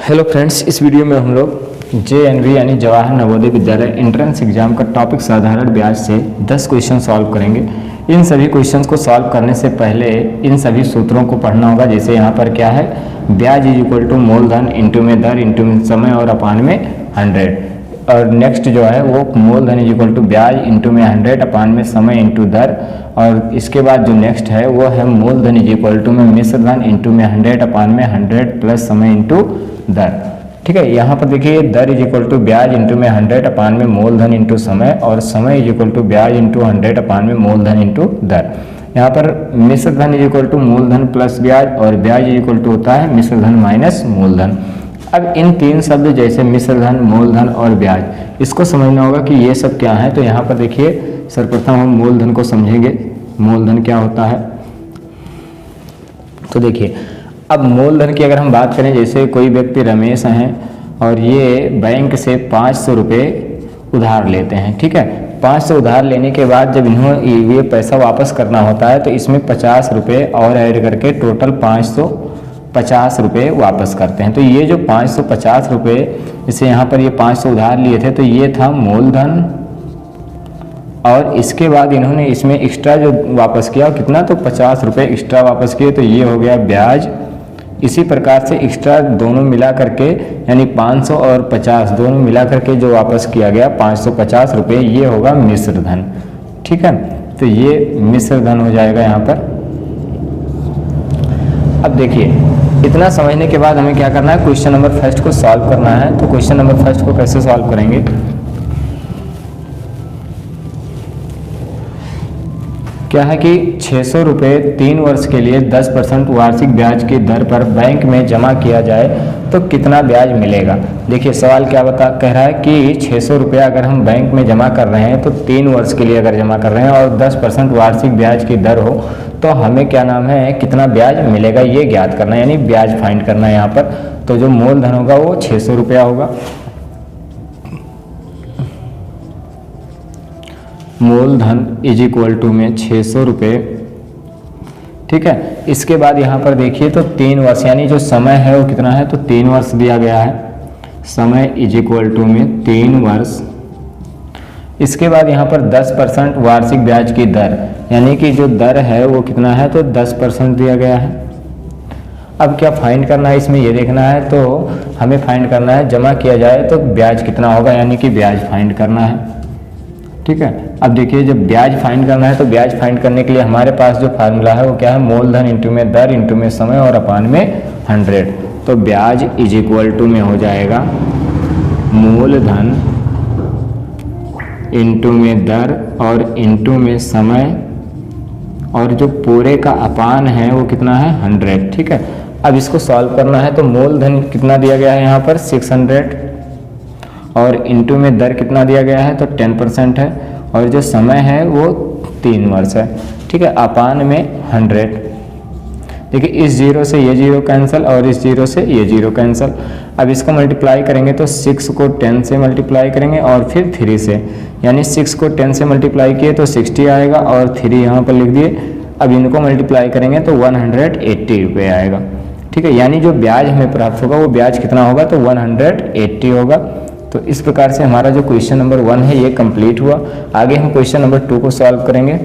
Hello friends, इस video में हम लोग JNV यानी जवाहर नवोदय विद्यालय एंट्रेंस एग्जाम का टॉपिक साधारण ब्याज से 10 क्वेश्चन सॉल्व करेंगे। इन सभी क्वेश्चंस को सॉल्व करने से पहले इन सभी सूत्रों को पढ़ना होगा। जैसे यहाँ पर क्या है, ब्याज इज इक्वल टू मूलधन इंटू में दर इंटू में समय और अपान में 100। और नेक्स्ट जो है वो मूलधन इज इक्वल टू ब्याज इंटू में 100 अपान में समय इंटू दर। और इसके बाद जो नेक्स्ट है वो है मूलधन इज इक्वल टू में मिश्र धन इंटू में 100 अपान में 100 प्लस समय इंटू दर। ठीक है, यहाँ पर देखिए दर इज इक्वल टू ब्याज इंटू में 100 अपान में मूलधन इंटू समय और समय इज इक्वल टू ब्याज इंटू 100 अपान में मूलधन इंटू दर। यहाँ पर मिश्र धन इज इक्वल टू मूलधन प्लस ब्याज और ब्याज इज इक्वल टू होता है मिश्र धन माइनस मूलधन। अब इन तीन शब्द जैसे मिश्र धन, मूलधन और ब्याज, इसको समझना होगा कि ये सब क्या है। तो यहाँ पर देखिए सर्वप्रथम हम मूलधन को समझेंगे। मूलधन क्या होता है, तो देखिए अब मूलधन की अगर हम बात करें, जैसे कोई व्यक्ति रमेश हैं और ये बैंक से 500 रुपये उधार लेते हैं। ठीक है, 500 उधार लेने के बाद जब इन्होंने ये पैसा वापस करना होता है तो इसमें 50 रुपये और ऐड करके टोटल 550 रुपये वापस करते हैं। तो ये जो 550 रुपये, जैसे यहाँ पर ये 500 उधार लिए थे तो ये था मूलधन, और इसके बाद इन्होंने इसमें एक्स्ट्रा जो वापस किया कितना, तो 50 रुपये एक्स्ट्रा वापस किए, तो ये हो गया ब्याज। इसी प्रकार से एक्स्ट्रा दोनों मिला करके यानी 500 और 50 दोनों मिला करके जो वापस किया गया 550 रुपये, ये होगा मिश्र धन। ठीक है, तो ये मिश्र धन हो जाएगा यहाँ पर। अब देखिए इतना समझने के बाद हमें क्या करना है, क्वेश्चन नंबर फर्स्ट को सॉल्व करना है। तो क्वेश्चन नंबर फर्स्ट को कैसे सॉल्व करेंगे, क्या है कि 600 रुपये 3 वर्ष के लिए 10% वार्षिक ब्याज की दर पर बैंक में जमा किया जाए तो कितना ब्याज मिलेगा। देखिए सवाल क्या कह रहा है कि 600 रुपया अगर हम बैंक में जमा कर रहे हैं तो 3 वर्ष के लिए अगर जमा कर रहे हैं और 10% वार्षिक ब्याज की दर हो तो हमें क्या नाम है, कितना ब्याज मिलेगा ये ज्ञात करना है, यानी ब्याज फाइंड करना है यहाँ पर। तो जो मूलधन होगा वो 600 रुपया होगा, मूलधन इज इक्वल टू में 600 रुपये। ठीक है, इसके बाद यहाँ पर देखिए तो 3 वर्ष यानी जो समय है वो कितना है, तो 3 वर्ष दिया गया है, समय इज इक्वल टू में 3 वर्ष। इसके बाद यहाँ पर 10% वार्षिक ब्याज की दर, यानी कि जो दर है वो कितना है, तो 10% दिया गया है। अब क्या फाइंड करना है इसमें, ये देखना है। तो हमें फाइंड करना है जमा किया जाए तो ब्याज कितना होगा, यानी कि ब्याज फाइंड करना है। ठीक है, अब देखिए जब ब्याज फाइंड करना है तो ब्याज फाइंड करने के लिए हमारे पास जो फार्मूला है वो क्या है, मूलधन इंटू में दर इंटू में समय और अपान में 100। तो ब्याज इज इक्वल टू में हो जाएगा मूलधन इंटू में दर और इंटू में समय, और जो पूरे का अपान है वो कितना है, 100। ठीक है, अब इसको सॉल्व करना है तो मूलधन कितना दिया गया है यहाँ पर 600 और इंटू में दर कितना दिया गया है, तो 10% है, और जो समय है वो 3 वर्ष है। ठीक है, अपान में 100। देखिए इस जीरो से ये जीरो कैंसिल और इस जीरो से ये जीरो कैंसिल। अब इसको मल्टीप्लाई करेंगे तो 6 को 10 से मल्टीप्लाई करेंगे और फिर 3 से, यानी 6 को 10 से मल्टीप्लाई किए तो 60 आएगा और 3 यहाँ पर लिख दिए। अब इनको मल्टीप्लाई करेंगे तो 180 रुपये आएगा। ठीक है, यानी जो ब्याज हमें प्राप्त होगा वो ब्याज कितना होगा, तो 180 होगा। तो इस प्रकार से हमारा जो क्वेश्चन नंबर 1 है ये कंप्लीट हुआ। आगे हम क्वेश्चन नंबर 2 को सॉल्व करेंगे।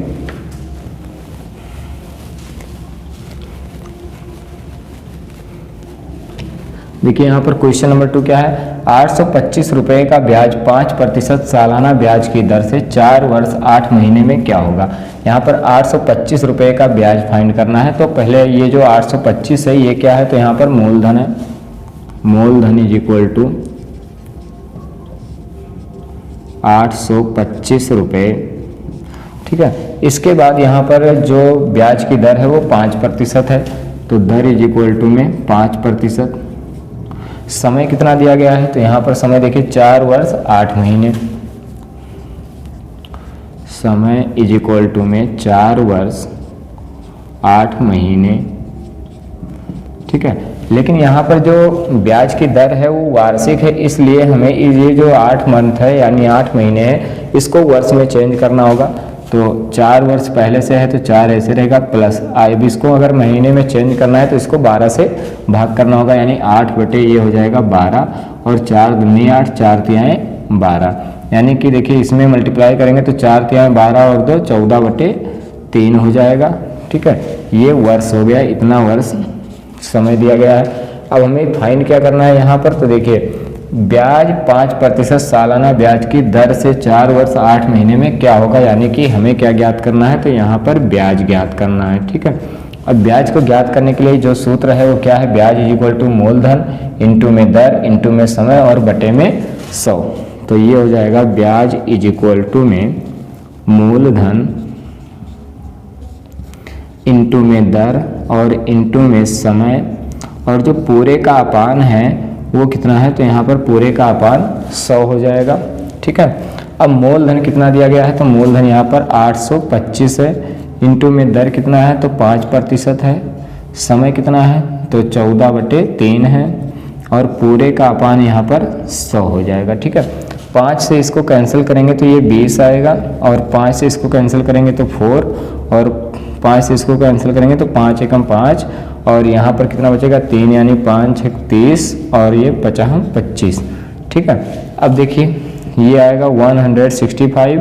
देखिए यहाँ पर क्वेश्चन नंबर 2 क्या है, 825 रुपये का ब्याज 5% सालाना ब्याज की दर से 4 वर्ष 8 महीने में क्या होगा। यहाँ पर 825 रुपये का ब्याज फाइंड करना है। तो पहले ये जो 825 है ये क्या है, तो यहाँ पर मूलधन है, मूलधन इज इक्वल टू 825 रुपये। ठीक है, इसके बाद यहाँ पर जो ब्याज की दर है वो 5% है, तो दर इज इक्वल टू में 5%। समय कितना दिया गया है, तो यहाँ पर समय देखिए 4 वर्ष 8 महीने, समय इज इक्वल टू में 4 वर्ष 8 महीने। ठीक है, लेकिन यहाँ पर जो ब्याज की दर है वो वार्षिक है, इसलिए हमें ये जो 8 मंथ है यानी 8 महीने है इसको वर्ष में चेंज करना होगा। तो 4 वर्ष पहले से है तो 4 ऐसे रहेगा प्लस अब इसको अगर महीने में चेंज करना है तो इसको 12 से भाग करना होगा, यानी 8 बटे ये हो जाएगा 12 और 4 दूनी 8, 4 तिहाई 12, यानी कि देखिए इसमें मल्टीप्लाई करेंगे तो 4 तिहाई 12 और 2 14 बटे 3 हो जाएगा। ठीक है, ये वर्ष हो गया, इतना वर्ष समय दिया गया है। अब हमें फाइंड क्या करना है यहाँ पर, तो देखिए ब्याज 5% सालाना ब्याज की दर से 4 वर्ष 8 महीने में क्या होगा, यानी कि हमें क्या ज्ञात करना है, तो यहाँ पर ब्याज ज्ञात करना है। ठीक है, अब ब्याज को ज्ञात करने के लिए जो सूत्र है वो क्या है, ब्याज इज इक्वल टू मूलधन इंटू में दर इंटू में समय और बटे में 100। तो ये हो जाएगा ब्याज इज इक्वल टू में मूलधन इंटू में दर और इंटू में समय, और जो पूरे का अपान है वो कितना है, तो यहाँ पर पूरे का अपान 100 हो जाएगा। ठीक है, अब मूलधन कितना दिया गया है, तो मूलधन यहाँ पर 825 है, इंटू में दर कितना है, तो 5% है, समय कितना है, तो 14 बटे 3 है, और पूरे का अपान यहाँ पर 100 हो जाएगा। ठीक है, 5 से इसको कैंसिल करेंगे तो ये 20 आएगा, और 5 से इसको कैंसिल करेंगे तो 4, और 5 से इसको कैंसिल करेंगे तो 5 एकम 5, और यहाँ पर कितना बचेगा 3, यानी 5 छक 30 और ये 50 25। ठीक है, अब देखिए ये आएगा 165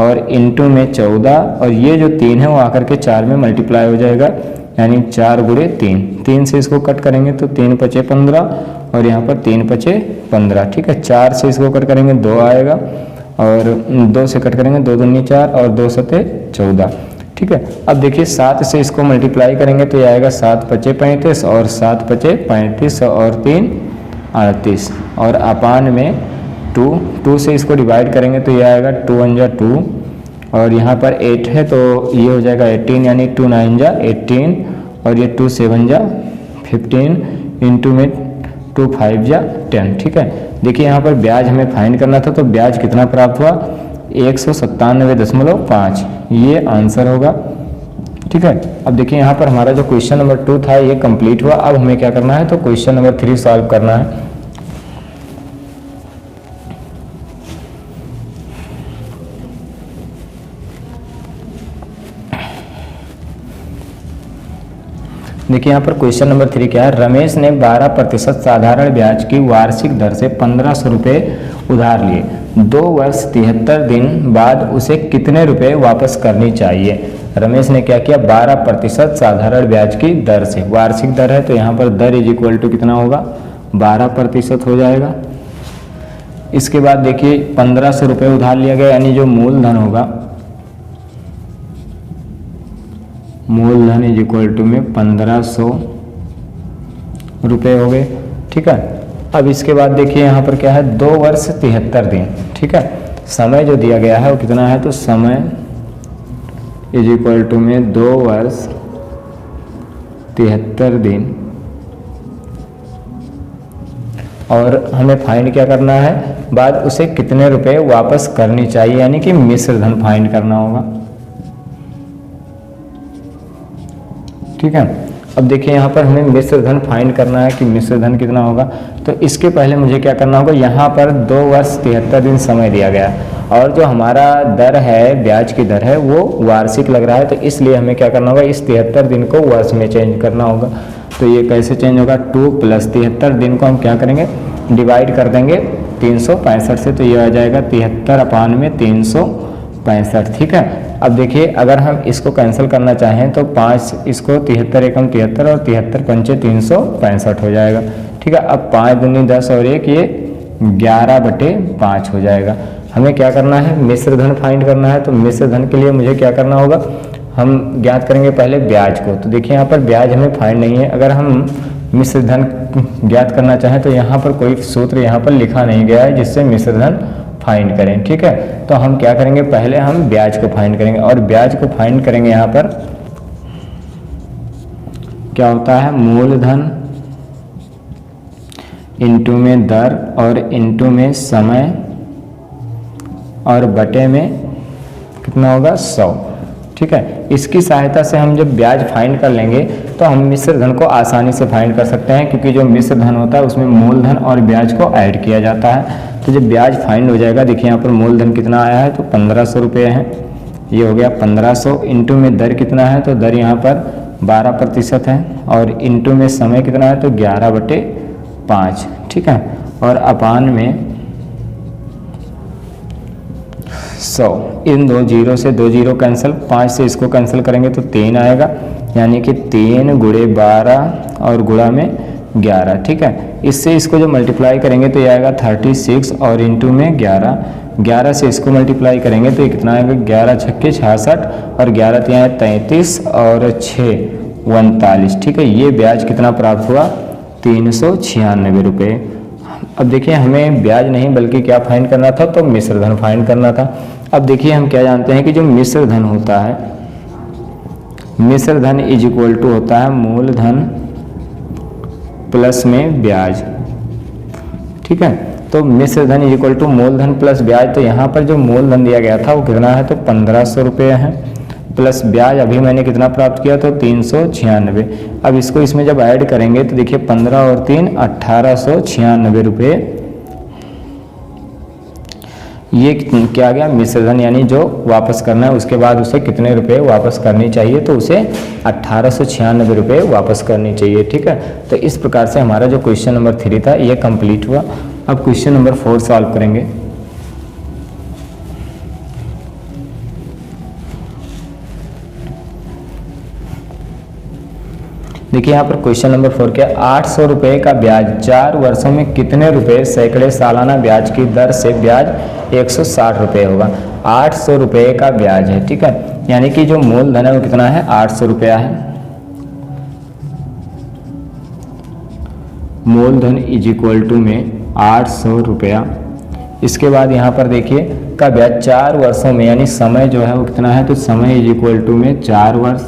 और इंटू में 14, और ये जो 3 है वो आकर के 4 में मल्टीप्लाई हो जाएगा, यानी 4 गुणे 3, 3 से इसको कट करेंगे तो 3 पचे 15 और यहाँ पर 3 पचे 15। ठीक है, 4 से इसको कट करेंगे 2 आएगा, और 2 से कट करेंगे 2 दूनी 4 और 2 सते 14। ठीक है, अब देखिए 7 से इसको मल्टीप्लाई करेंगे तो ये आएगा 7 पचे 35 और 7 पचे 35 और 3 38, और अपान में 2 से इसको डिवाइड करेंगे तो ये आएगा 2 1 जा 2, और यहाँ पर 8 है तो ये हो जाएगा 18, यानी 2 9 जा 18, और ये 2 7 जा 15 इंटू में 2 5 जा 10। ठीक है, देखिए यहाँ पर ब्याज हमें फाइंड करना था, तो ब्याज कितना प्राप्त हुआ, 197.5, ये आंसर होगा। ठीक है, अब देखिए यहाँ पर हमारा जो क्वेश्चन नंबर 2 था ये कंप्लीट हुआ। अब हमें क्या करना है, तो क्वेश्चन नंबर 3 सॉल्व करना है। देखिए यहाँ पर क्वेश्चन नंबर 3 क्या है, रमेश ने 12% साधारण ब्याज की वार्षिक दर से 1500 रुपये उधार लिए, 2 वर्ष 73 दिन बाद उसे कितने रुपए वापस करनी चाहिए। रमेश ने क्या किया, 12% साधारण ब्याज की दर से, वार्षिक दर है तो यहाँ पर दर इज इक्वल टू कितना होगा, 12% हो जाएगा। इसके बाद देखिए 1500 रुपये उधार लिया गया, यानी जो मूलधन होगा, मूलधन इज इक्वल टू में 1500 रुपये हो गए। ठीक है, अब इसके बाद देखिए यहाँ पर क्या है, 2 वर्ष 73 दिन। ठीक है, समय जो दिया गया है वो कितना है, तो समय इज इक्वल टू में 2 वर्ष 73 दिन, और हमें फाइंड क्या करना है, बाद उसे कितने रुपए वापस करनी चाहिए, यानी कि मिश्र धन फाइंड करना होगा। ठीक है, अब देखिए यहाँ पर हमें मिश्र धन फाइंड करना है कि मिश्र धन कितना होगा, तो इसके पहले मुझे क्या करना होगा, यहाँ पर 2 वर्ष 73 दिन समय दिया गया है, और जो हमारा दर है, ब्याज की दर है, वो वार्षिक लग रहा है, तो इसलिए हमें क्या करना होगा, इस 73 दिन को वर्ष में चेंज करना होगा। तो ये कैसे चेंज होगा, 2 + 73 दिन को हम क्या करेंगे, डिवाइड कर देंगे 365 से, तो ये आ जाएगा 73/365। ठीक है, अब देखिए अगर हम इसको कैंसिल करना चाहें तो 5 इसको 73 एकम 73 और 73 पंचे 365 हो जाएगा। ठीक है, अब 5 दूनी 10 और 1 ये 11/5 हो जाएगा। हमें क्या करना है, मिश्र धन फाइंड करना है, तो मिश्र धन के लिए मुझे क्या करना होगा, हम ज्ञात करेंगे पहले ब्याज को। तो देखिए यहाँ पर ब्याज हमें फाइंड नहीं है, अगर हम मिश्र धन ज्ञात करना चाहें तो यहाँ पर कोई सूत्र यहाँ पर लिखा नहीं गया है जिससे मिश्र धन फाइंड करें। ठीक है, तो हम क्या करेंगे, पहले हम ब्याज को फाइंड करेंगे, और ब्याज को फाइंड करेंगे यहाँ पर क्या होता है, मूलधन इंटू में दर और इंटू में समय और बटे में कितना होगा, 100। ठीक है, इसकी सहायता से हम जब ब्याज फाइंड कर लेंगे तो हम मिश्र धन को आसानी से फाइंड कर सकते हैं, क्योंकि जो मिश्र धन होता है उसमें मूलधन और ब्याज को ऐड किया जाता है। तो जब ब्याज फाइंड हो जाएगा, देखिए यहाँ पर मूलधन कितना आया है, तो 1500 रुपये है, ये हो गया 1500 इंटू में दर कितना है, तो दर यहाँ पर 12% है और इंटू में समय कितना है, तो 11/5, ठीक है। और अपान में 100, इन दो जीरो से दो जीरो कैंसिल, 5 से इसको कैंसिल करेंगे तो 3 आएगा, यानी कि 3 गुणे 12 और गुणा में 11, ठीक है। इससे इसको जो मल्टीप्लाई करेंगे तो ये आएगा 36 और इंटू में 11, 11 से इसको मल्टीप्लाई करेंगे तो ये कितना आएगा, 11 छक्के 66 और 11 तिहाई 33 और 6 39, ठीक है। ये ब्याज कितना प्राप्त हुआ, 396 रुपये। अब देखिए हमें ब्याज नहीं बल्कि क्या फाइंड करना था, तो मिश्र धन फाइंड करना था। अब देखिए हम क्या जानते हैं कि जो मिश्र धन होता है, मिश्र धन इज इक्वल टू होता है मूलधन प्लस में ब्याज, ठीक है। तो मिश्र धन इज इक्वल टू मूलधन प्लस ब्याज, तो यहाँ पर जो मूलधन दिया गया था वो कितना है, तो 1500 रुपये है, प्लस ब्याज अभी मैंने कितना प्राप्त किया, तो 396। अब इसको इसमें जब ऐड करेंगे तो देखिए 15 और 3 1896 रुपये, ये क्या गया मिश्र धन, यानी जो वापस करना है उसके बाद उसे कितने रुपए वापस करनी चाहिए, तो उसे 1896 रुपये वापस करनी चाहिए, ठीक है। तो इस प्रकार से हमारा जो क्वेश्चन नंबर 3 था ये कंप्लीट हुआ। अब क्वेश्चन नंबर 4 सॉल्व करेंगे। देखिए यहाँ पर क्वेश्चन नंबर 4 क्या, 800 रुपये का ब्याज 4 वर्षों में कितने रुपए सैकड़े सालाना ब्याज की दर से ब्याज 160 रुपये होगा। 800 रुपये का ब्याज है, ठीक है, यानी कि जो मूलधन है वो कितना है, 800 रुपया है। मूलधन इज इक्वल टू में 800 रुपया। इसके बाद यहाँ पर देखिए का ब्याज 4 वर्षों में, यानी समय जो है वो कितना है, तो समय इज इक्वल टू में 4 वर्ष,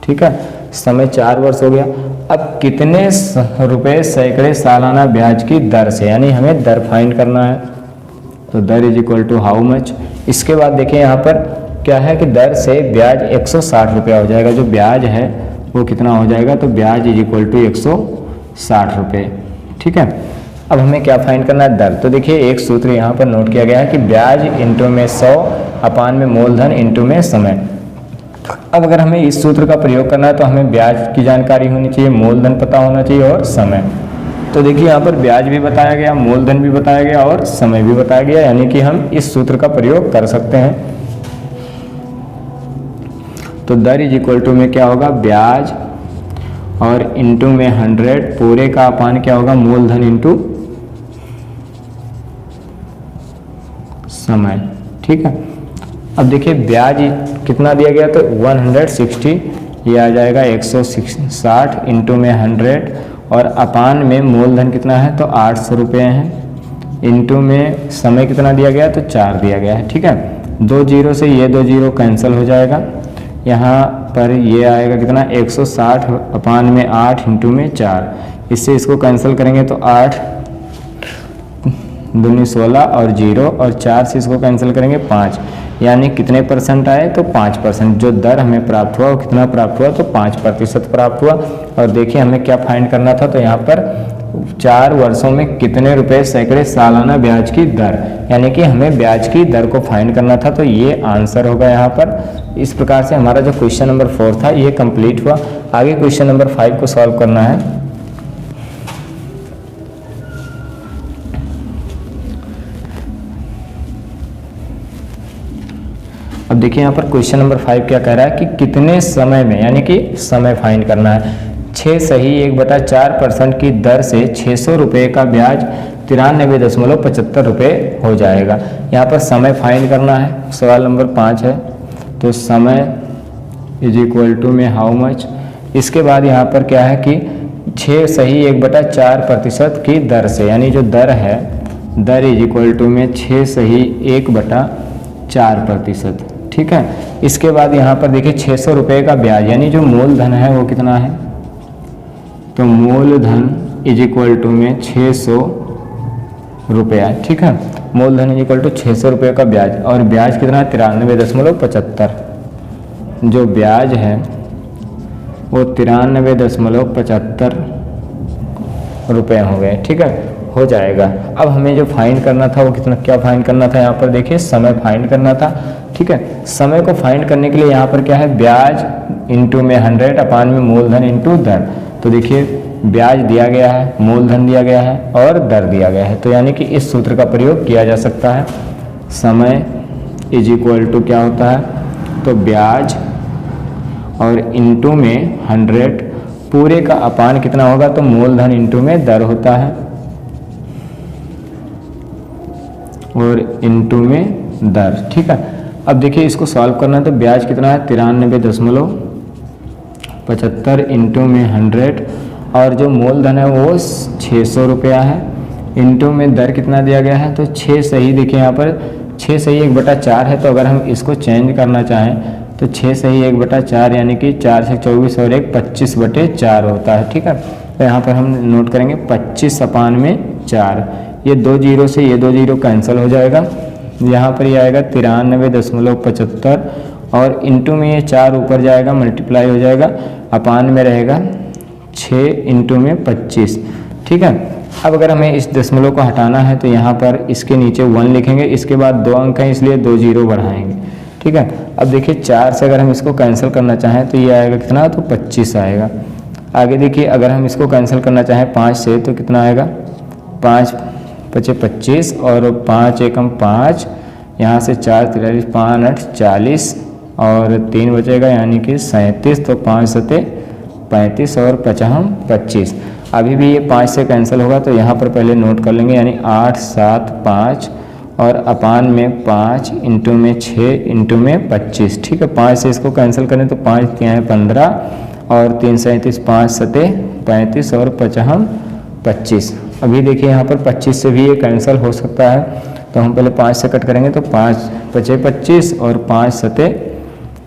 ठीक है। समय 4 वर्ष हो गया। अब कितने रुपए सैकड़े सालाना ब्याज की दर से, यानी हमें दर फाइंड करना है, तो दर is equal to how much. इसके बाद देखिए यहाँ पर क्या है कि दर से ब्याज 160 रुपया हो जाएगा, जो ब्याज है वो कितना हो जाएगा, तो ब्याज इज इक्वल टू 160 रुपये, ठीक है। अब हमें क्या फाइंड करना है, दर। तो देखिए एक सूत्र यहाँ पर नोट किया गया है कि ब्याज इंटू में 100 अपान में मूलधन इंटू में समय। अब अगर हमें इस सूत्र का प्रयोग करना है तो हमें ब्याज की जानकारी होनी चाहिए, मूलधन पता होना चाहिए और समय। तो देखिए यहाँ पर ब्याज भी बताया गया, मूलधन भी बताया गया और समय भी बताया गया, यानी कि हम इस सूत्र का प्रयोग कर सकते हैं। तो दर इज इक्वल टू में क्या होगा, ब्याज और इंटू में 100 पूरे का अपान क्या होगा, मूलधन इंटू समय, ठीक है। अब देखिए ब्याज कितना दिया गया, तो 160, ये आ जाएगा 160 इंटू में 100 और अपान में मूलधन कितना है, तो 800 रुपये हैं, इंटू में समय कितना दिया गया, तो 4 दिया गया है, ठीक है। 2 जीरो से ये 2 जीरो कैंसिल हो जाएगा, यहाँ पर ये आएगा कितना, 160 अपान में 8 इंटू में 4, इससे इसको कैंसिल करेंगे तो 8 दूनी 16 और 0 और 4 से इसको कैंसिल करेंगे 5, यानी कितने परसेंट आए, तो 5%। जो दर हमें प्राप्त हुआ वो कितना प्राप्त हुआ, तो 5% प्राप्त हुआ। और देखिए हमें क्या फाइंड करना था, तो यहाँ पर 4 वर्षों में कितने रुपए सैकड़े सालाना ब्याज की दर, यानी कि हमें ब्याज की दर को फाइंड करना था, तो ये आंसर होगा यहाँ पर। इस प्रकार से हमारा जो क्वेश्चन नंबर 4 था ये कंप्लीट हुआ। आगे क्वेश्चन नंबर 5 को सॉल्व करना है। अब देखिए यहाँ पर क्वेश्चन नंबर 5 क्या कह रहा है कि कितने समय में, यानी कि समय फाइंड करना है, 6 सही 1/4% की दर से 600 रुपये का ब्याज 93.75 रुपये हो जाएगा। यहाँ पर समय फाइंड करना है, सवाल नंबर 5 है, तो समय इज इक्वल टू में हाउ मच। इसके बाद यहाँ पर क्या है कि 6 सही 1/4% की दर से, यानी जो दर है, दर इज इक्वल टू में 6 सही 1/4%, ठीक है। इसके बाद यहाँ पर देखिए 600 रुपये का ब्याज, यानी जो मूलधन है वो कितना है, तो मूलधन इज इक्वल टू में 600 रुपया, ठीक है। मूलधन इज इक्वल टू 600 रुपये का ब्याज, और ब्याज कितना है, 93.75। जो ब्याज है वो 93.75 रुपये हो गए, ठीक है। हो जाएगा। अब हमें जो फाइंड करना था वो कितना, क्या फाइंड करना था, यहाँ पर देखिए समय फाइंड करना था। ठीक है, समय को फाइंड करने के लिए यहाँ पर क्या है, ब्याज इंटू में 100 अपान में मूलधन इंटू दर। तो देखिए ब्याज दिया गया है, मूलधन दिया गया है और दर दिया गया है, तो यानी कि इस सूत्र का प्रयोग किया जा सकता है। समय इज इक्वल टू क्या होता है, तो ब्याज और इंटू में 100 पूरे का अपान कितना होगा, तो मूलधन इंटू में दर होता है और इंटू में दर। ठीक है, अब देखिए इसको सॉल्व करना है, तो ब्याज कितना है 93.75 इंटू में 100 और जो मूलधन है वो 600 रुपया है, इंटू में दर कितना दिया गया है, तो 6 सही। देखिए यहाँ पर 6 सही 1/4 है, तो अगर हम इसको चेंज करना चाहें तो 6 सही 1/4 यानी कि 4 से 24 और 1 25/4 होता है। ठीक है, तो यहाँ पर हम नोट करेंगे 25 अपान में 4, ये 2 जीरो से ये 2 जीरो कैंसिल हो जाएगा, यहाँ पर ये आएगा 93.75 और इंटू में ये 4 ऊपर जाएगा मल्टीप्लाई हो जाएगा, अपान में रहेगा 6 इंटू में 25। ठीक है, अब अगर हमें इस दशमलव को हटाना है तो यहाँ पर इसके नीचे 1 लिखेंगे, इसके बाद 2 अंक हैं इसलिए 2 जीरो बढ़ाएंगे। ठीक है, अब देखिए 4 से अगर हम इसको कैंसिल करना चाहें तो ये आएगा कितना, तो 25 आएगा। आगे देखिए अगर हम इसको कैंसिल करना चाहें 5 से तो कितना आएगा, 5 पचे 25 और 5 एकम 5, यहाँ से 4 43 5 8 40 और 3 बचेगा यानी कि 37, तो 5 सते 35 और 55 25। अभी भी ये 5 से कैंसिल होगा तो यहाँ पर पहले नोट कर लेंगे, यानी 8 7 5 और अपान में 5 इंटू में 6 इंटू में 25। ठीक है, 5 से इसको कैंसिल करें तो 5 3 15 और 3 37 5 सते 35 और 55 25। अभी देखिए यहाँ पर 25 से भी ये कैंसिल हो सकता है, तो हम पहले 5 से कट करेंगे तो 5 पचे 25 और 5 सते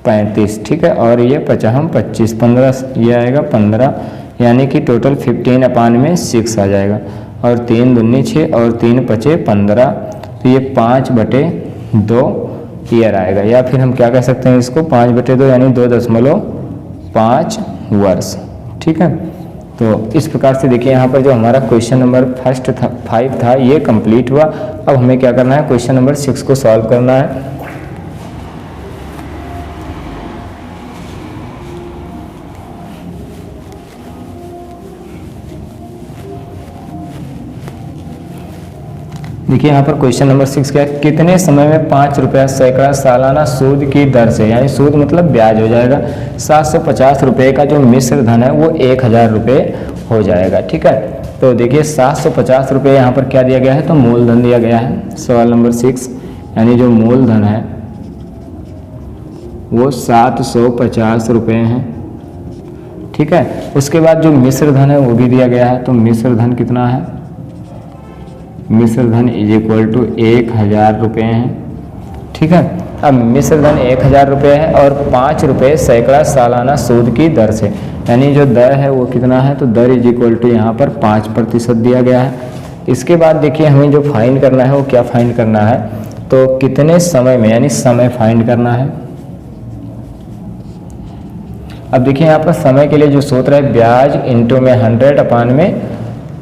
35। ठीक है, और ये 55 25 15 ये आएगा 15, यानी कि टोटल 15 अपान में 6 आ जाएगा और 3 दूनी 6 और 3 पचे 15, तो ये 5/2 ईयर आएगा, या फिर हम क्या कह सकते हैं इसको 5/2 यानी 2.5 वर्ष। ठीक है, तो इस प्रकार से देखिए यहाँ पर जो हमारा क्वेश्चन नंबर 5 था ये कंप्लीट हुआ। अब हमें क्या करना है, क्वेश्चन नंबर 6 को सॉल्व करना है। देखिए यहाँ पर क्वेश्चन नंबर 6 क्या है, कितने समय में 5 रुपया सैकड़ा सालाना सूद की दर से, यानी सूद मतलब ब्याज हो जाएगा, 750 रुपये का जो मिश्र धन है वो 1000 रुपये हो जाएगा। ठीक है, तो देखिए 750 रुपये यहाँ पर क्या दिया गया है, तो मूलधन दिया गया है। सवाल नंबर 6 यानी जो मूलधन है वो 750 रुपये हैं। ठीक है, उसके बाद जो मिश्र धन है वो भी दिया गया है, तो मिश्र धन कितना है, मिश्र धन इज इक्वल टू 1000 रुपये हैं। ठीक है, अब मिश्र धन 1000 रुपये है और 5 रुपये सैकड़ा सालाना सूद की दर से, यानी जो दर है वो कितना है, तो दर इज इक्वल टू यहाँ पर 5% दिया गया है। इसके बाद देखिए हमें जो फाइंड करना है वो क्या फाइंड करना है, तो कितने समय में, यानी समय फाइंड करना है। अब देखिए यहाँ पर समय के लिए जो सूत्र है ब्याज इंटू में 100 अपान में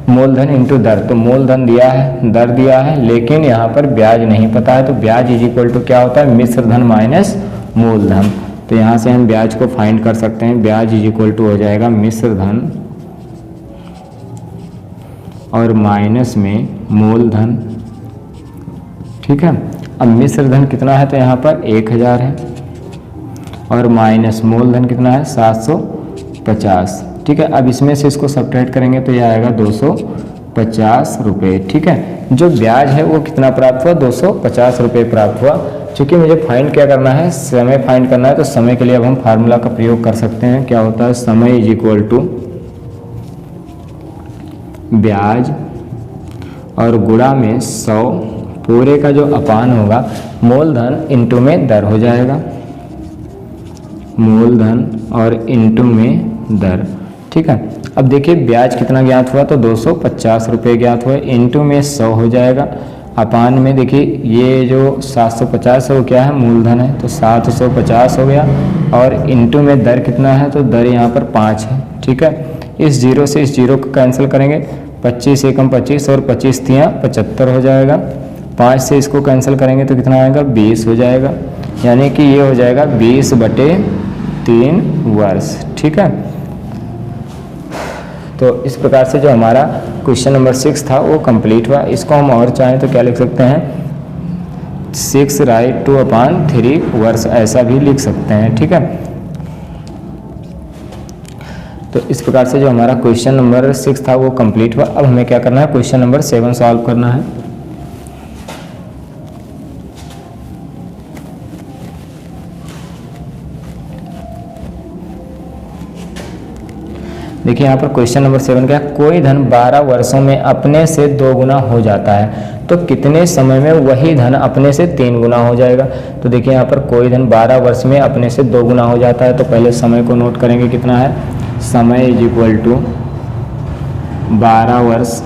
मूलधन इंटू दर, तो मूलधन दिया है दर दिया है लेकिन यहाँ पर ब्याज नहीं पता है, तो ब्याज इज इक्वल टू क्या होता है, मिश्र धन माइनस मूलधन। तो यहाँ से हम ब्याज को फाइंड कर सकते हैं, ब्याज इज इक्वल टू हो जाएगा मिश्र धन और माइनस में मूलधन। ठीक है, अब मिश्र धन कितना है, तो यहाँ पर 1000 है और माइनस मूलधन कितना है 750। ठीक है, अब इसमें से इसको सब्ट्रैक्ट करेंगे तो यह आएगा 250 रुपये। ठीक है, जो ब्याज है वो कितना प्राप्त हुआ, 250 रुपये प्राप्त हुआ। चूँकि मुझे फाइंड क्या करना है, समय फाइंड करना है, तो समय के लिए अब हम फार्मूला का प्रयोग कर सकते हैं। क्या होता है, समय इज इक्वल टू ब्याज और गुणा में 100 पूरे का जो अपान होगा मूलधन इंटू में दर हो जाएगा, मूलधन और इंटू में दर। ठीक है, अब देखिए ब्याज कितना ज्ञात हुआ, तो 250 रुपये ज्ञात हुआ, इंटू में 100 हो जाएगा, अपान में देखिए ये जो 750 है वो क्या है, मूलधन है, तो 750 हो गया और इंटू में दर कितना है, तो दर यहाँ पर 5 है। ठीक है, इस जीरो से इस जीरो को कैंसिल करेंगे, 25 एकम 25 और 25 तियाँ 75 हो जाएगा। 5 से इसको कैंसिल करेंगे तो कितना आएगा, 20 हो जाएगा, यानी कि ये हो जाएगा 20/3 वर्ष। ठीक है, तो इस प्रकार से जो हमारा क्वेश्चन नंबर 6 था वो कंप्लीट हुआ। इसको हम और चाहें तो क्या लिख सकते हैं, 6 राइट टू अपॉन 3 वर्ष, ऐसा भी लिख सकते हैं। ठीक है, तो इस प्रकार से जो हमारा क्वेश्चन नंबर 6 था वो कंप्लीट हुआ। अब हमें क्या करना है, क्वेश्चन नंबर 7 सॉल्व करना है। देखिए यहाँ पर क्वेश्चन नंबर 7 क्या, कोई धन 12 वर्षों में अपने से 2 गुना हो जाता है तो कितने समय में वही धन अपने से 3 गुना हो जाएगा। तो देखिए यहाँ पर कोई धन 12 वर्ष में अपने से 2 गुना हो जाता है, तो पहले समय को नोट करेंगे, कितना है, समय इज इक्वल टू 12 वर्ष।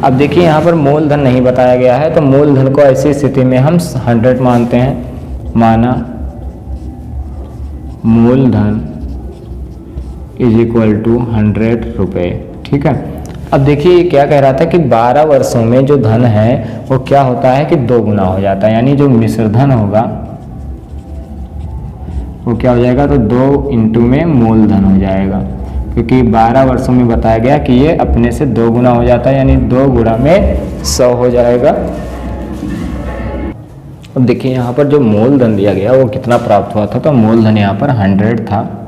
अब देखिए यहाँ पर मूलधन नहीं बताया गया है, तो मूलधन को ऐसी स्थिति में हम 100 मानते हैं, माना मूलधन इज इक्वल टू 100 रुपये। ठीक है, अब देखिए ये क्या कह रहा था कि 12 वर्षों में जो धन है वो क्या होता है कि 2 गुना हो जाता है, यानी जो मिश्र धन होगा वो क्या हो जाएगा, तो 2 इंटू में मूलधन हो जाएगा, क्योंकि 12 वर्षों में बताया गया कि ये अपने से 2 गुना हो जाता है, यानी 2 गुणा में 100 हो जाएगा। अब देखिए यहाँ पर जो मूलधन दिया गया वो कितना प्राप्त हुआ था, तो मूलधन यहाँ पर 100 था,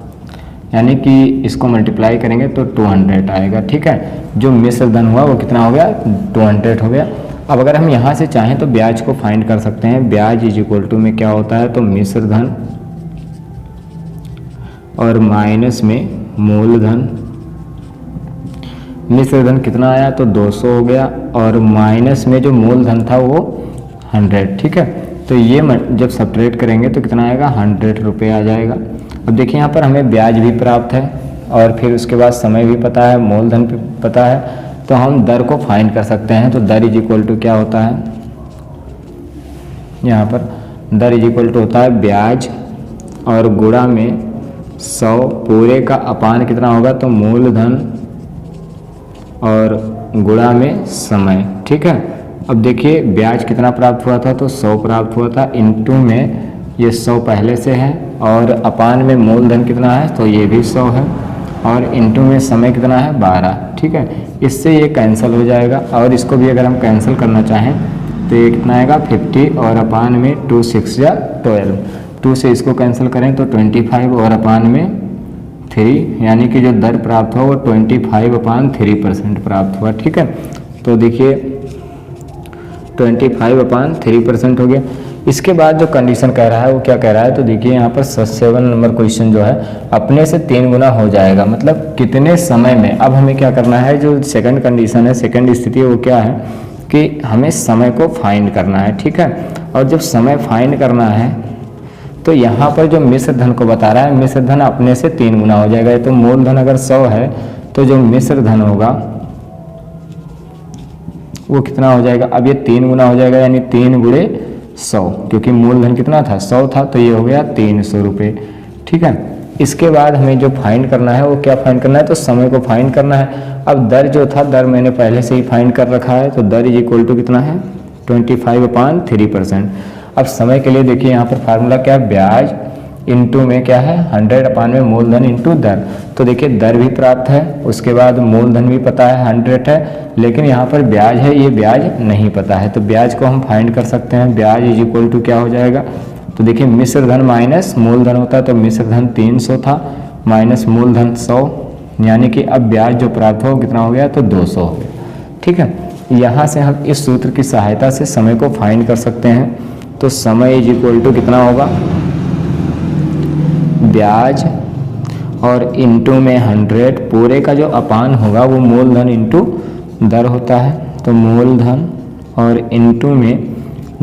यानी कि इसको मल्टीप्लाई करेंगे तो 200 आएगा। ठीक है, जो मिश्र धन हुआ वो कितना हो गया, 200 हो गया। अब अगर हम यहाँ से चाहें तो ब्याज को फाइंड कर सकते हैं। ब्याज इज इक्वल टू में क्या होता है, तो मिश्र धन और माइनस में मूलधन। मिश्र धन कितना आया, तो 200 हो गया, और माइनस में जो मूलधन था वो 100। ठीक है, तो ये जब सब्ट्रैक्ट करेंगे तो कितना आएगा, 100 रुपये आ जाएगा। अब देखिए यहाँ पर हमें ब्याज भी प्राप्त है और फिर उसके बाद समय भी पता है, मूलधन भी पता है, तो हम दर को फाइंड कर सकते हैं। तो दर इज इक्वल टू क्या होता है, यहाँ पर दर इज इक्वल टू होता है ब्याज और गुणा में 100 पूरे का अपान कितना होगा, तो मूलधन और गुणा में समय। ठीक है, अब देखिए ब्याज कितना प्राप्त हुआ था, तो 100 प्राप्त हुआ था, इंटू में ये 100 पहले से है, और अपान में मूलधन कितना है, तो ये भी 100 है, और इंटू में समय कितना है, 12। ठीक है, इससे ये कैंसिल हो जाएगा, और इसको भी अगर हम कैंसिल करना चाहें तो ये कितना आएगा, 50, और अपान में 2 6 या 12, 2 से इसको कैंसिल करें तो 25, और अपान में 3, यानी कि जो दर प्राप्त हुआ वो 25/3% प्राप्त हुआ। ठीक है, तो देखिए 25/3% हो गया। इसके बाद जो कंडीशन कह रहा है वो क्या कह रहा है, तो देखिए यहाँ पर 7 नंबर क्वेश्चन जो है अपने से 3 गुना हो जाएगा, मतलब कितने समय में। अब हमें क्या करना है, जो सेकंड कंडीशन है, सेकंड स्थिति वो क्या है कि हमें समय को फाइंड करना है। ठीक है, और जब समय फाइंड करना है तो यहाँ पर जो मिश्र धन को बता रहा है, मिश्र धन अपने से 3 गुना हो जाएगा। तो मूलधन अगर 100 है तो जो मिश्र धन होगा वो कितना हो जाएगा, अब ये 3 गुना हो जाएगा, यानी 3 गुणे 100, क्योंकि मूलधन कितना था, 100 था, तो ये हो गया 300 रुपये। ठीक है, इसके बाद हमें जो फाइंड करना है वो क्या फाइंड करना है, तो समय को फाइंड करना है। अब दर जो था, दर मैंने पहले से ही फाइंड कर रखा है, तो दर इज इक्वल टू कितना है, 25/3%। अब समय के लिए देखिए यहाँ पर फार्मूला क्या है, ब्याज इंटू में क्या है, 100 अपान में मूलधन इंटू दर। तो देखिए दर भी प्राप्त है, उसके बाद मूलधन भी पता है 100 है, लेकिन यहाँ पर ब्याज है, ये ब्याज नहीं पता है, तो ब्याज को हम फाइंड कर सकते हैं। ब्याज इज इक्वल टू क्या हो जाएगा, तो देखिए मिश्र धन माइनस मूलधन होता है, तो मिश्र धन 300 था माइनस मूलधन 100, यानी कि अब ब्याज जो प्राप्त हो कितना हो गया, तो 200 हो गया। ठीक है, यहाँ से हम इस सूत्र की सहायता से समय को फाइंड कर सकते हैं। तो समय इज इक्वल टू कितना होगा, ब्याज और इंटू में 100, पूरे का जो अपान होगा वो मूलधन इंटू दर होता है, तो मूलधन और इंटू में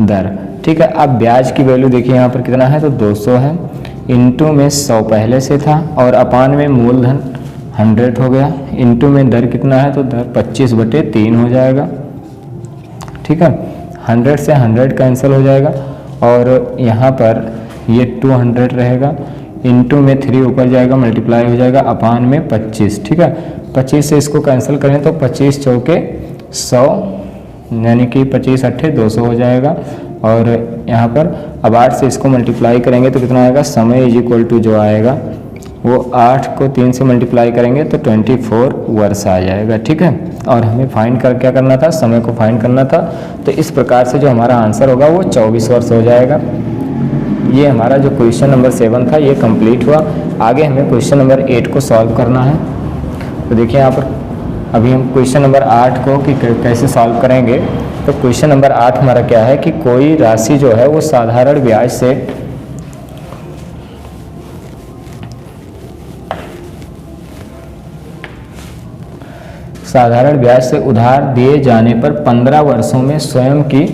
दर। ठीक है, अब ब्याज की वैल्यू देखिए यहाँ पर कितना है, तो 200 है, इंटू में 100 पहले से था, और अपान में मूलधन 100 हो गया, इंटू में दर कितना है, तो दर 25/3 हो जाएगा। ठीक है, 100 से 100 कैंसिल हो जाएगा, और यहाँ पर ये 200 रहेगा, इंटू में 3 ऊपर जाएगा, मल्टीप्लाई हो जाएगा अपान में 25। ठीक है, 25 से इसको कैंसिल करें तो 25 चौके 100, यानी कि 25 अट्ठे 200 हो जाएगा। और यहाँ पर अब 8 से इसको मल्टीप्लाई करेंगे तो कितना आएगा, समय इज इक्वल टू जो आएगा वो 8 को 3 से मल्टीप्लाई करेंगे तो 24 वर्ष आ जाएगा। ठीक है, और हमें फाइंड कर क्या करना था, समय को फाइंड करना था। तो इस प्रकार से जो हमारा आंसर होगा वो 24 वर्ष हो जाएगा। ये हमारा जो क्वेश्चन नंबर 7 था ये कंप्लीट हुआ। आगे हमें क्वेश्चन नंबर 8 को सॉल्व करना है। तो देखिए यहाँ पर अभी हम क्वेश्चन नंबर 8 को कि कैसे सॉल्व करेंगे। तो क्वेश्चन नंबर 8 हमारा क्या है कि कोई राशि जो है वो साधारण ब्याज से उधार दिए जाने पर 15 वर्षों में स्वयं की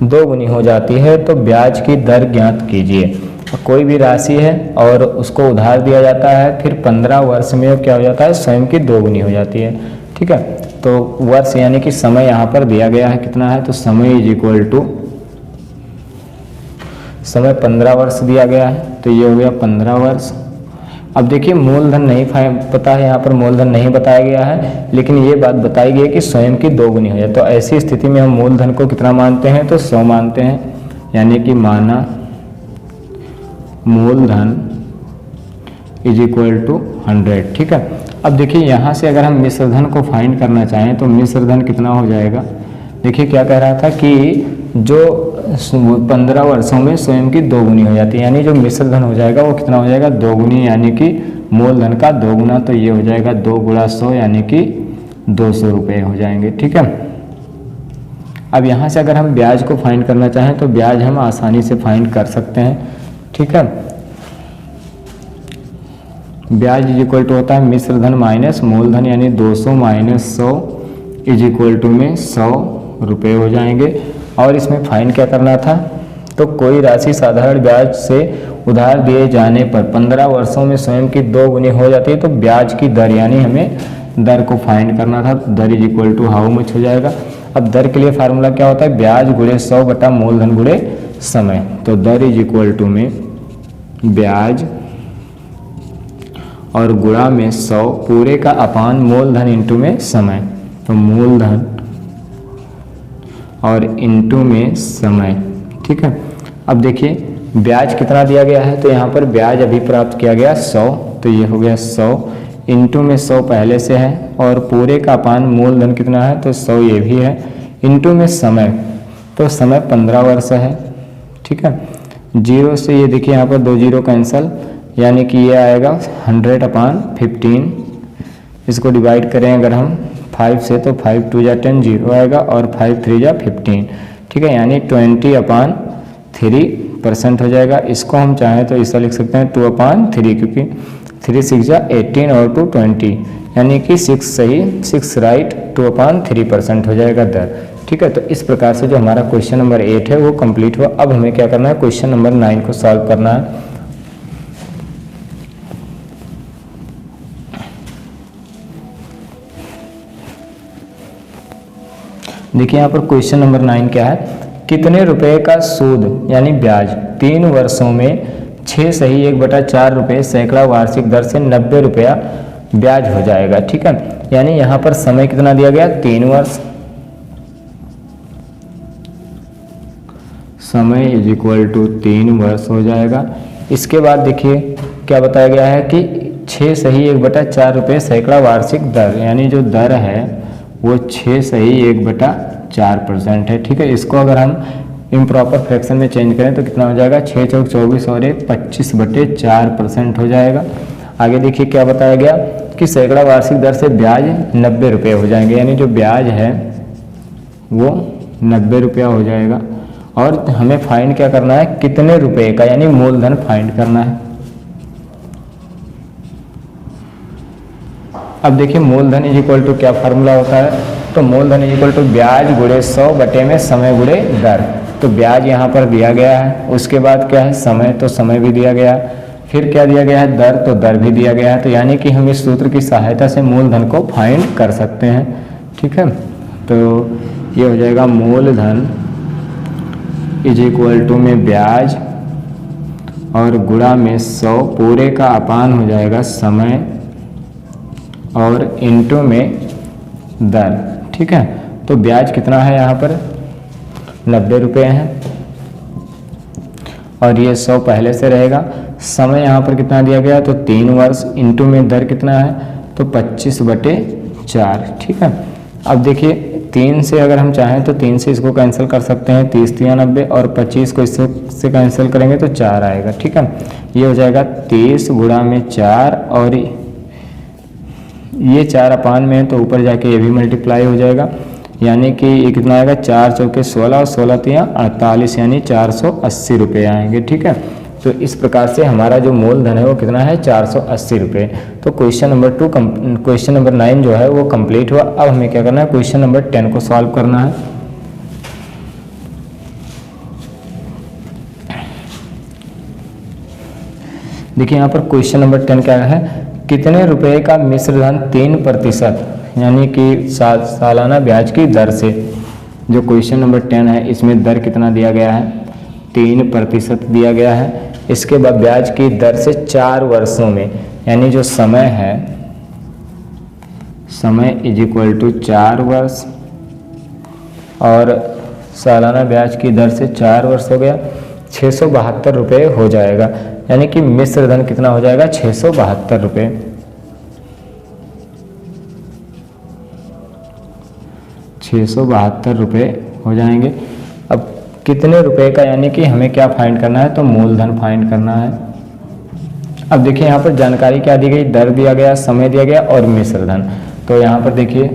2 गुनी हो जाती है, तो ब्याज की दर ज्ञात कीजिए। कोई भी राशि है और उसको उधार दिया जाता है, फिर 15 वर्ष में क्या हो जाता है, स्वयं की 2 गुनी हो जाती है। ठीक है, तो वर्ष यानी कि समय यहाँ पर दिया गया है कितना है, तो समय इज इक्वल टू समय 15 वर्ष दिया गया है, तो ये हो गया 15 वर्ष। अब देखिए मूलधन नहीं पता है, यहाँ पर मूलधन नहीं बताया गया है, लेकिन ये बात बताई गई है कि स्वयं की 2 गुनी हो जाए। तो ऐसी स्थिति में हम मूलधन को कितना मानते हैं, तो 100 मानते हैं, यानी कि माना मूलधन इज इक्वल टू 100। ठीक है, अब देखिए यहाँ से अगर हम मिश्रधन को फाइंड करना चाहें तो मिश्रधन कितना हो जाएगा। देखिए क्या कह रहा था कि जो 15 वर्षों में स्वयं की 2 गुनी हो जाती है, यानी जो मिश्रधन हो जाएगा वो कितना हो जाएगा, 2 गुनी, यानी कि मूलधन का 2 गुना। तो ये हो जाएगा 2 गुणा 100 यानी कि 200 रुपये हो जाएंगे। ठीक है, अब यहाँ से अगर हम ब्याज को फाइंड करना चाहें तो ब्याज हम आसानी से फाइंड कर सकते हैं। ठीक है, ब्याज इज इक्वल टू होता है मिश्रधन माइनस मूलधन, यानी 200 माइनस 100 इज इक्वल टू में 100 रुपये हो जाएंगे। और इसमें फाइंड क्या करना था, तो कोई राशि साधारण ब्याज से उधार दिए जाने पर 15 वर्षों में स्वयं की 2 गुनी हो जाती है, तो ब्याज की दर यानी हमें दर को फाइंड करना था। दर is equal to how much हो जाएगा। अब दर के लिए फार्मूला क्या होता है, ब्याज गुणे 100 बटा मूलधन गुणे समय। तो दर इज इक्वल टू में ब्याज और गुणा में 100 पूरे का अपान मूलधन इंटू में समय। तो मूलधन और इंटू में समय। ठीक है, अब देखिए ब्याज कितना दिया गया है, तो यहाँ पर ब्याज अभी प्राप्त किया गया 100, तो ये हो गया 100 इंटू में 100 पहले से है, और पूरे का अपान मूलधन कितना है, तो 100 ये भी है, इंटू में समय। तो समय 15 वर्ष है। ठीक है, 0 से ये देखिए यहाँ पर 2 0 कैंसल, यानी कि ये आएगा 100/15। इसको डिवाइड करें अगर हम 5 से तो 5 2 जा 10 0 आएगा, और 5 3 जा 15। ठीक है, यानी 20/3% हो जाएगा। इसको हम चाहें तो ऐसा लिख सकते हैं 2/3, क्योंकि 3 6 जा 18 और 2 20, यानी कि 6 सही 6 राइट 2/3% हो जाएगा दर। ठीक है, तो इस प्रकार से जो हमारा क्वेश्चन नंबर 8 है वो कंप्लीट हुआ। अब हमें क्या करना है, क्वेश्चन नंबर 9 को सॉल्व करना है। देखिए यहाँ पर क्वेश्चन नंबर 9 क्या है, कितने रुपए का सूद यानी ब्याज 3 वर्षों में 6 सही 1/4 रुपये सैकड़ा वार्षिक दर से 90 रुपया ब्याज हो जाएगा। ठीक है, यानी यहाँ पर समय कितना दिया गया, 3 वर्ष। समय इज इक्वल टू 3 वर्ष हो जाएगा। इसके बाद देखिए क्या बताया गया है कि 6 सही 1/4 रुपये सैकड़ा वार्षिक दर, यानी जो दर है वो 6 सही 1/4% है। ठीक है, इसको अगर हम इम्प्रॉपर फ्रैक्शन में चेंज करें तो कितना हो जाएगा, 6 चौक 24 और 1 25/4% हो जाएगा। आगे देखिए क्या बताया गया कि सैकड़ा वार्षिक दर से ब्याज 90 रुपये हो जाएंगे, यानी जो ब्याज है वो 90 रुपया हो जाएगा। और हमें फाइंड क्या करना है, कितने रुपए का, यानी मूलधन फाइंड करना है। अब देखिए मूलधन इज इक्वल टू क्या फार्मूला होता है, तो मूलधन इज इक्वल टू ब्याज गुणे 100 बटे में समय गुणे दर। तो ब्याज यहाँ पर दिया गया है, उसके बाद क्या है समय, तो समय भी दिया गया, फिर क्या दिया गया है दर, तो दर भी दिया गया है। तो यानी कि हम इस सूत्र की सहायता से मूलधन को फाइंड कर सकते हैं। ठीक है, तो ये हो जाएगा मूलधन इज इक्वल टू में ब्याज और गुणा में 100 पूरे का अपान हो जाएगा समय और इंटू में दर। ठीक है, तो ब्याज कितना है यहाँ पर 90 रुपये है और ये 100 पहले से रहेगा। समय यहाँ पर कितना दिया गया तो 3 वर्ष, इंटू में दर कितना है तो 25/4। ठीक है, अब देखिए 3 से अगर हम चाहें तो 3 से इसको कैंसिल कर सकते हैं, 30 3 90 और 25 को इससे कैंसिल करेंगे तो 4 आएगा। ठीक है, ये हो जाएगा 30 गुणा में 4 और ये 4 अपान में है तो ऊपर जाके ये भी मल्टीप्लाई हो जाएगा, यानी कि ये कितना आएगा 4 चौके 16 और 16 तियाँ 48 यानी 480 रुपये आएंगे। ठीक है, तो इस प्रकार से हमारा जो मूलधन है वो कितना है 480 रुपये। तो क्वेश्चन नंबर 9 जो है वो कंप्लीट हुआ। अब हमें क्या करना है क्वेश्चन नंबर 10 को सॉल्व करना है। देखिए यहाँ पर क्वेश्चन नंबर 10 क्या है, कितने रुपए का मिश्र धन 3% यानी कि सालाना ब्याज की दर से। जो क्वेश्चन नंबर 10 है इसमें दर कितना दिया गया है 3% दिया गया है। इसके बाद ब्याज की दर से 4 वर्षों में, यानी जो समय है समय इज इक्वल टू 4 वर्ष और सालाना ब्याज की दर से 4 वर्ष हो गया 672 रुपये हो जाएगा, यानी कि मिश्र धन कितना हो जाएगा 672 रुपये। 672 रुपये हो जाएंगे। अब कितने रुपए का, यानी कि हमें क्या फाइंड करना है तो मूलधन फाइंड करना है। अब देखिए यहाँ पर जानकारी क्या दी गई, दर दिया गया, समय दिया गया और मिश्र धन। तो यहाँ पर देखिए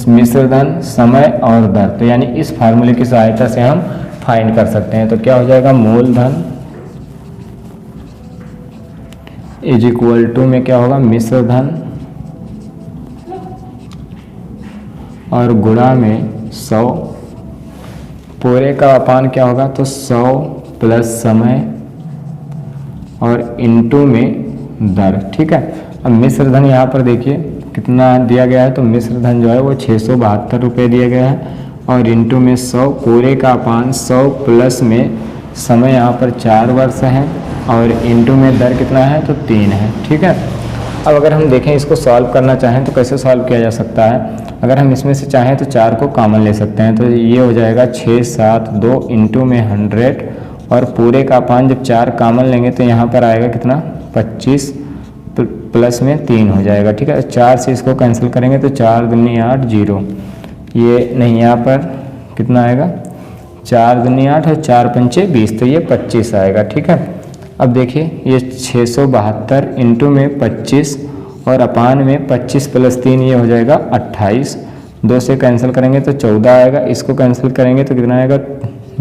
मिश्र धन, समय और दर, तो यानी इस फार्मूले की सहायता से हम फाइंड कर सकते हैं। तो क्या हो जाएगा मूलधन इज इक्वल टू में क्या होगा मिश्र धन और गुणा में 100 पूरे का अपान क्या होगा तो 100 प्लस समय और इंटू में दर। ठीक है, अब मिश्र धन यहाँ पर देखिए कितना दिया गया है तो मिश्र धन जो है वो 672 रुपये दिया गया है और इंटू में 100 पूरे का अपान 100 प्लस में समय यहाँ पर 4 वर्ष है और इंटू में दर कितना है तो 3 है। ठीक है, अब अगर हम देखें इसको सॉल्व करना चाहें तो कैसे सॉल्व किया जा सकता है। अगर हम इसमें से चाहें तो 4 को कॉमन ले सकते हैं, तो ये हो जाएगा 672 इंटू में 100 और पूरे का अपान जब 4 कॉमन लेंगे तो यहाँ पर आएगा कितना 25 प्लस में 3 हो जाएगा। ठीक है, 4 से इसको कैंसिल करेंगे तो 4 दूनी 8 0, ये नहीं यहाँ पर कितना आएगा 4 दूनी 8 और 4 पंचे 20 तो ये 25 आएगा। ठीक है, अब देखिए ये 672 इंटू में 25 और अपान में 25 प्लस 3 ये हो जाएगा 28, 2 से कैंसिल करेंगे तो 14 आएगा, इसको कैंसिल करेंगे तो कितना आएगा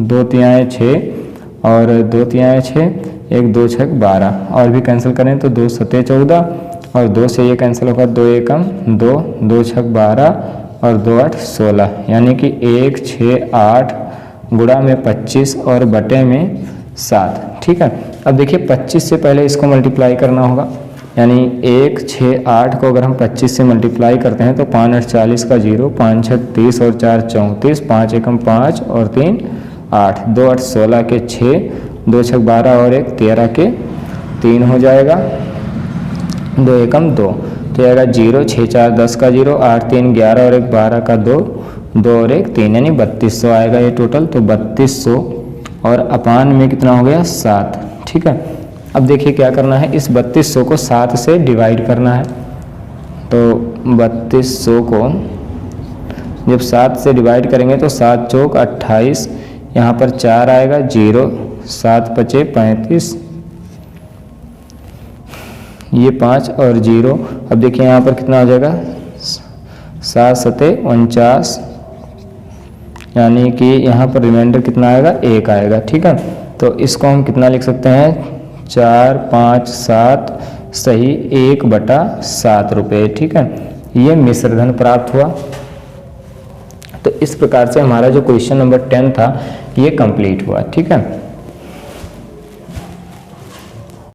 2 तिहाई 6 और 2 तिहाई 6, 1 2 6 12 और भी कैंसिल करें तो 2 7 14 और 2 से ये कैंसिल होगा 2 एकम 2, 2 6 12 और 2 8 16, यानी कि 1 6 8 गुणा में 25 और बटे में 7। ठीक है, अब देखिए 25 से पहले इसको मल्टीप्लाई करना होगा, यानी 1 6 8 को अगर हम 25 से मल्टीप्लाई करते हैं तो 5 8 40 का 0, 5 6 30 और 4 34, 5 एकम 5 और 3 8, 2 8 16 के 6, 2 6 12 और 1 13 के 3 हो जाएगा, 2 एकम 2 तो आएगा 0, 6 4 10 का 0, 8 3 11 और 1 12 का 2, 2 और 1 3 यानी 3200 आएगा ये टोटल। तो 3200 और अपान में कितना हो गया 7। ठीक है, अब देखिए क्या करना है, इस 3200 को 7 से डिवाइड करना है। तो 3200 को जब 7 से डिवाइड करेंगे तो 7 चौक 28, यहाँ पर 4 आएगा 0, 7 पचे 35, ये 5 और 0। अब देखिए यहाँ पर कितना हो जाएगा 7 सते 49, यानी कि यहाँ पर रिमाइंडर कितना आएगा 1 आएगा। ठीक है, तो इसको हम कितना लिख सकते हैं 4 5 7 सही 1/7 रुपये। ठीक है, ये मिश्र धन प्राप्त हुआ। तो इस प्रकार से हमारा जो क्वेश्चन नंबर 10 था ये कंप्लीट हुआ। ठीक है।